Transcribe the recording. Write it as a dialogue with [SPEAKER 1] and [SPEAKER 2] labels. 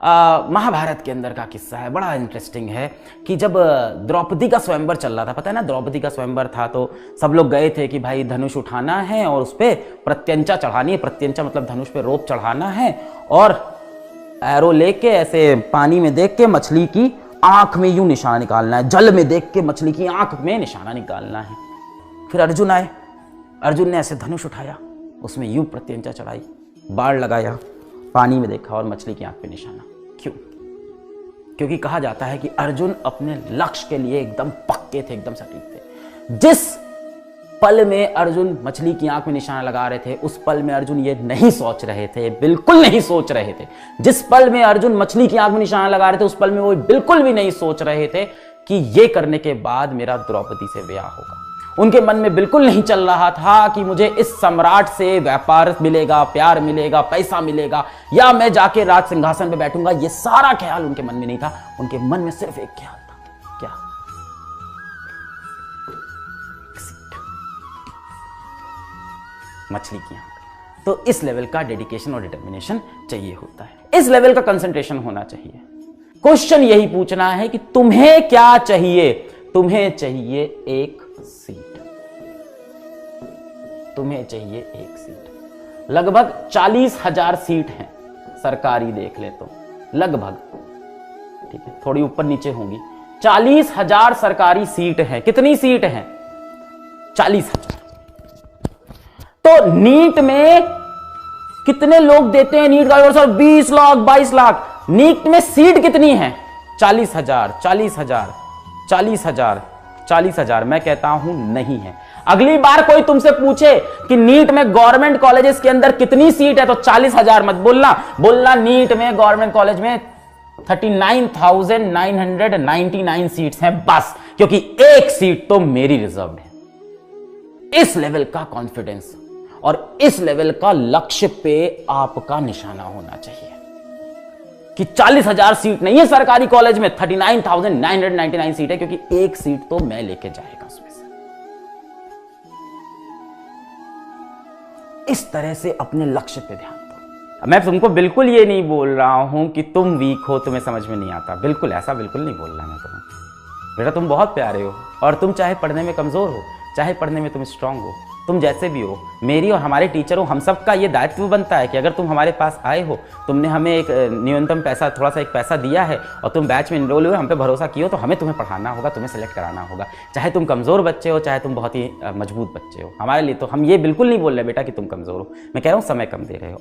[SPEAKER 1] महाभारत के अंदर का किस्सा है, बड़ा इंटरेस्टिंग है कि जब द्रौपदी का स्वयंवर चल रहा था, पता है ना, द्रौपदी का स्वयंवर था तो सब लोग गए थे कि भाई धनुष उठाना है और उस पर प्रत्यंचा चढ़ानी है। प्रत्यंचा मतलब धनुष पे रोप चढ़ाना है और एरो लेके ऐसे पानी में देख के मछली की आंख में यूं निशाना निकालना है, जल में देख के मछली की आंख में निशाना निकालना है। फिर अर्जुन आए, अर्जुन ने ऐसे धनुष उठाया, उसमें यूं प्रत्यंचा चढ़ाई, बाण लगाया, पानी में देखा और मछली की आंख पे निशाना। क्यों? क्योंकि कहा जाता है कि अर्जुन अपने लक्ष्य के लिए एकदम पक्के थे, एकदम सटीक थे। जिस पल में अर्जुन मछली की आंख में निशाना लगा रहे थे, उस पल में अर्जुन ये नहीं सोच रहे थे, बिल्कुल नहीं सोच रहे थे। जिस पल में अर्जुन मछली की आंख में निशाना लगा रहे थे, उस पल में वो बिल्कुल भी नहीं सोच रहे थे कि ये करने के बाद मेरा द्रौपदी से ब्याह होगा। उनके मन में बिल्कुल नहीं चल रहा था कि मुझे इस सम्राट से व्यापार मिलेगा, प्यार मिलेगा, पैसा मिलेगा, या मैं जाके राज सिंहासन पे बैठूंगा। ये सारा ख्याल उनके मन में नहीं था। उनके मन में सिर्फ एक ख्याल था, क्या? मछली की आंख। तो इस लेवल का डेडिकेशन और डिटर्मिनेशन चाहिए होता है, इस लेवल का कंसंट्रेशन होना चाहिए। क्वेश्चन यही पूछना है कि तुम्हें क्या चाहिए? तुम्हें चाहिए एक सीट, तुम्हें चाहिए एक सीट। लगभग 40,000 सीट हैं सरकारी, देख ले तो लगभग, ठीक है, थोड़ी ऊपर नीचे होंगी। 40,000 सरकारी सीट हैं। कितनी सीट हैं? 40,000। तो नीट में कितने लोग देते हैं? नीट का सर 20 लाख 22 लाख। नीट में सीट कितनी है? 40,000 40,000 40,000 40,000। मैं कहता हूं नहीं है। अगली बार कोई तुमसे पूछे कि नीट में गवर्नमेंट कॉलेजेस के अंदर कितनी सीट है, तो 40,000 मत बोलना, बोलना नीट में गवर्नमेंट कॉलेज में 39,999 सीट्स हैं बस, क्योंकि एक सीट तो मेरी रिजर्व है। इस लेवल का कॉन्फिडेंस और इस लेवल का लक्ष्य पे आपका निशाना होना चाहिए कि 40,000 सीट नहीं है सरकारी कॉलेज में, 39,999 सीट है, क्योंकि एक सीट तो मैं लेके जाएगा उसमें से। इस तरह से अपने लक्ष्य पे ध्यान दो। मैं तुमको बिल्कुल ये नहीं बोल रहा हूं कि तुम वीक हो, तुम्हें समझ में नहीं आता, बिल्कुल ऐसा बिल्कुल नहीं बोल रहा मैं तुम्हें। बेटा तुम बहुत प्यारे हो, और तुम चाहे पढ़ने में कमजोर हो, चाहे पढ़ने में तुम स्ट्रांग हो, तुम जैसे भी हो, मेरी और हमारे टीचर हो, हम सब का ये दायित्व बनता है कि अगर तुम हमारे पास आए हो, तुमने हमें एक न्यूनतम पैसा, थोड़ा सा एक पैसा दिया है और तुम बैच में इनरोल हुए, हम पे भरोसा किए हो, तो हमें तुम्हें पढ़ाना होगा, तुम्हें सेलेक्ट कराना होगा। चाहे तुम कमज़ोर बच्चे हो, चाहे तुम बहुत ही मजबूत बच्चे हो, हमारे लिए तो हम ये बिल्कुल नहीं बोल रहे बेटा कि तुम कमज़ोर हो। मैं कह रहा हूँ समय कम दे रहे हो।